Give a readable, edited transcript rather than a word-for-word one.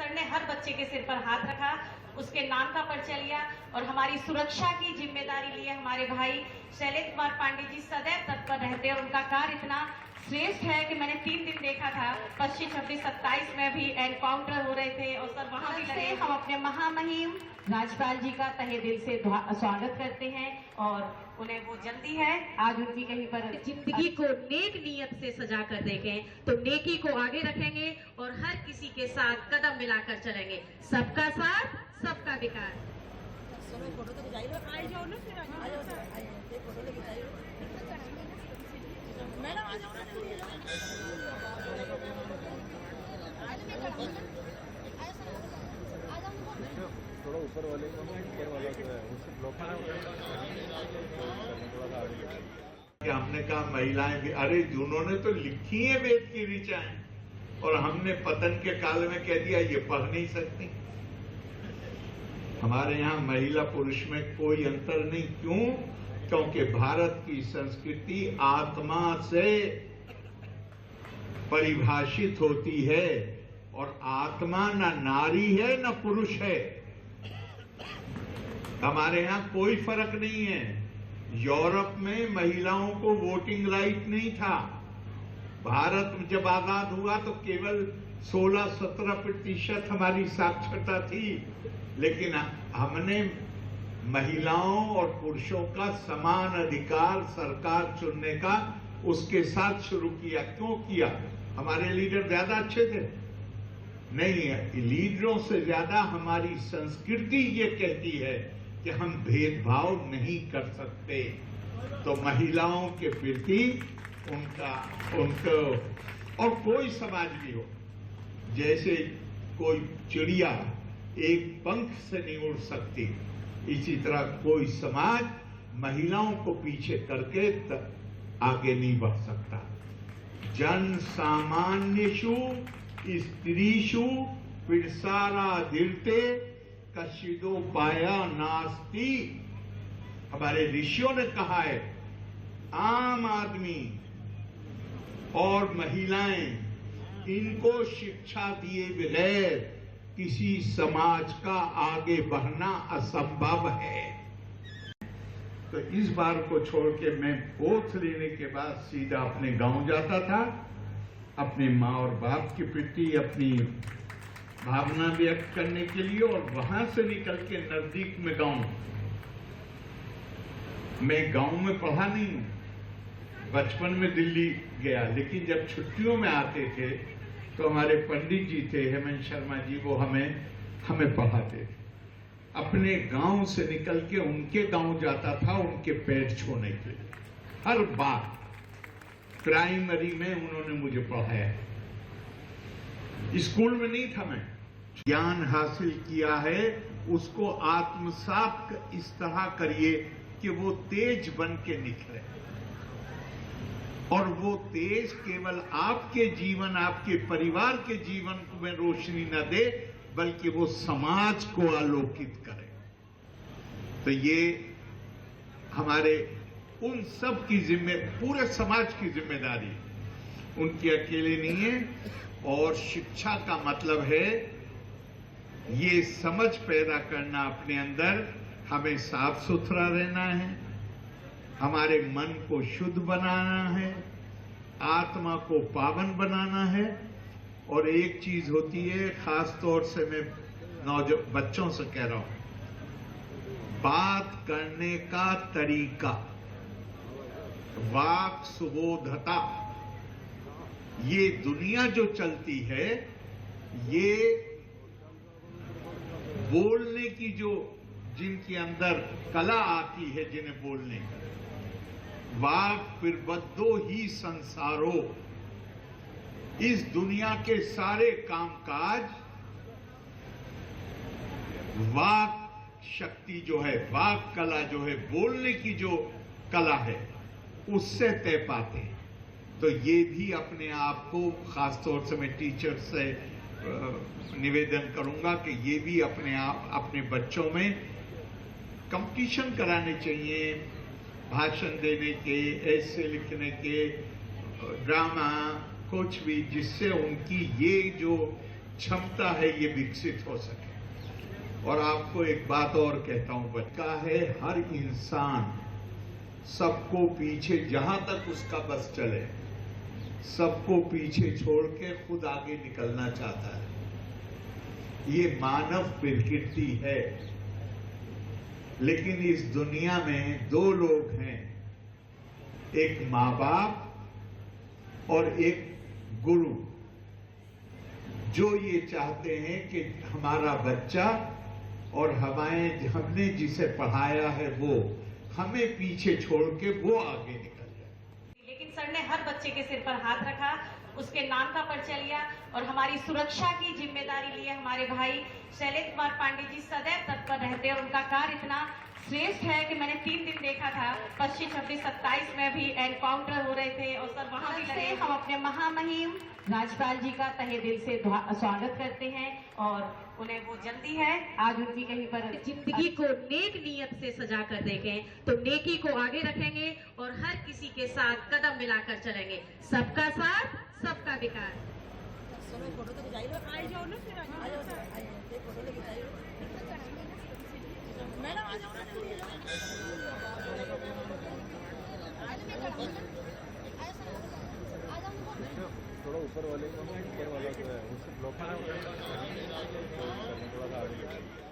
Sir ने हर बच्चे के सिर पर हाथ रखा, उसके नाम का परिचय लिया और हमारी सुरक्षा की जिम्मेदारी ली है। हमारे भाई शैलेश कुमार पांडे जी सदैव तत्पर रहते हैं और उनका कार्य इतना श्रेष्ठ है कि मैंने 3 दिन देखा था, 25, 26, 27 में भी एनकाउंटर हो रहे थे और सर वहां भी लगे। हम अपने महामहिम राज्यपाल जी का तहे दिल से स्वागत करते हैं और उन्हें वो जल्दी है आज उनकी कहीं पर जिंदगी को नेक नियत से सजा कर देखें तो नेकी को आगे रखेंगे और हर किसी के साथ कदम मिलाकर चलेंगे। सबका साथ सबका विकास। थोड़ा ऊपर वाले ऊपर वाला जो है उससे ब्लॉक हमने कहा महिलाएं भी, अरे उन्होंने तो लिखी है वेद की ऋचाएं और हमने पतन के काल में कह दिया ये पढ़ नहीं सकती। हमारे यहाँ महिला पुरुष में कोई अंतर नहीं। क्यों? क्योंकि भारत की संस्कृति आत्मा से परिभाषित होती है और आत्मा न नारी है न पुरुष है। हमारे यहाँ कोई फर्क नहीं है। यूरोप में महिलाओं को वोटिंग राइट नहीं था। भारत जब आजाद हुआ तो केवल 16-17% हमारी साक्षरता थी, लेकिन हमने महिलाओं और पुरुषों का समान अधिकार सरकार चुनने का उसके साथ शुरू किया। क्यों किया? हमारे लीडर ज्यादा अच्छे थे? नहीं, लीडरों से ज्यादा हमारी संस्कृति ये कहती है कि हम भेदभाव नहीं कर सकते। तो महिलाओं के प्रति उनको और कोई समाज भी हो, जैसे कोई चिड़िया एक पंख से नहीं उड़ सकती, इसी तरह कोई समाज महिलाओं को पीछे करके आगे नहीं बढ़ सकता। जन सामान्यषु स्त्रीषु पिरसारा दिरते कशिदो पाया नास्ति। हमारे ऋषियों ने कहा है, आम आदमी और महिलाएं, इनको शिक्षा दिए बगैर किसी समाज का आगे बढ़ना असंभव है। तो इस बार को छोड़ के मैं ओथ लेने के बाद सीधा अपने गांव जाता था, अपने माँ और बाप के प्रति अपनी भावना व्यक्त करने के लिए, और वहां से निकल के नजदीक में गांव। मैं गांव में पढ़ा नहीं हूं, बचपन में दिल्ली गया, लेकिन जब छुट्टियों में आते थे तो हमारे पंडित जी थे हेमंत शर्मा जी, वो हमें पढ़ाते थे। अपने गांव से निकल के उनके गांव जाता था उनके पैर छूने के लिए। हर बार प्राइमरी में उन्होंने मुझे पढ़ाया, स्कूल में नहीं था। मैं ज्ञान हासिल किया है उसको आत्मसात इस तरह करिए कि वो तेज बन के निखरे, और वो तेज केवल आपके जीवन, आपके परिवार के जीवन में रोशनी न दे, बल्कि वो समाज को आलोकित करे। तो ये हमारे उन सब की पूरे समाज की जिम्मेदारी, उनकी अकेले नहीं है। और शिक्षा का मतलब है ये समझ पैदा करना अपने अंदर, हमें साफ सुथरा रहना है, हमारे मन को शुद्ध बनाना है, आत्मा को पावन बनाना है। और एक चीज होती है, खास तौर से मैं बच्चों से कह रहा हूं, बात करने का तरीका, वाक सुबोधता। ये दुनिया जो चलती है, ये बोलने की जो जिनके अंदर कला आती है, जिन्हें बोलने का, वाक फिर बद्दो ही संसारो। इस दुनिया के सारे कामकाज वाक शक्ति जो है, वाक कला जो है, बोलने की जो कला है, उससे तय पाते हैं। तो ये भी अपने आप को, खासतौर से मैं टीचर से निवेदन करूंगा कि ये भी अपने आप अपने बच्चों में कंपटीशन कराने चाहिए, भाषण देने के, ऐसे लिखने के, ड्रामा, कुछ भी, जिससे उनकी ये जो क्षमता है ये विकसित हो सके। और आपको एक बात और कहता हूं, बच्चा है हर इंसान सबको पीछे, जहां तक उसका बस चले, सबको पीछे छोड़ के खुद आगे निकलना चाहता है। ये मानव प्रकृति है। लेकिन इस दुनिया में दो लोग हैं, एक माँ बाप और एक गुरु, जो ये चाहते हैं कि हमारा बच्चा और हमने जिसे पढ़ाया है वो हमें पीछे छोड़ के वो आगे निकल जाए। लेकिन सर ने हर बच्चे के सिर पर हाथ रखा, उसके नाम का परिचय लिया और हमारी सुरक्षा की जिम्मेदारी ली है। हमारे भाई शैलेश कुमार पांडे जी सदैव तत्पर रहते हैं और उनका कार्य इतना श्रेष्ठ है कि मैंने 3 दिन देखा था, 25, 26, 27 में भी एनकाउंटर हो रहे थे और सर वहां भी लगे। हम अपने महामहिम राज्यपाल जी का तहे दिल से स्वागत करते हैं और उन्हें वो जल्दी है आज उनकी कहीं पर जिंदगी को नेक नियत से सजा कर देखें, तो नेकी को आगे रखेंगे और हर किसी के साथ कदम मिलाकर चलेंगे। सबका साथ सबका विकास। थोड़ा ऊपर वाले का ऊपर वाला जो है उससे ब्लॉक करने थोड़ा सा आगे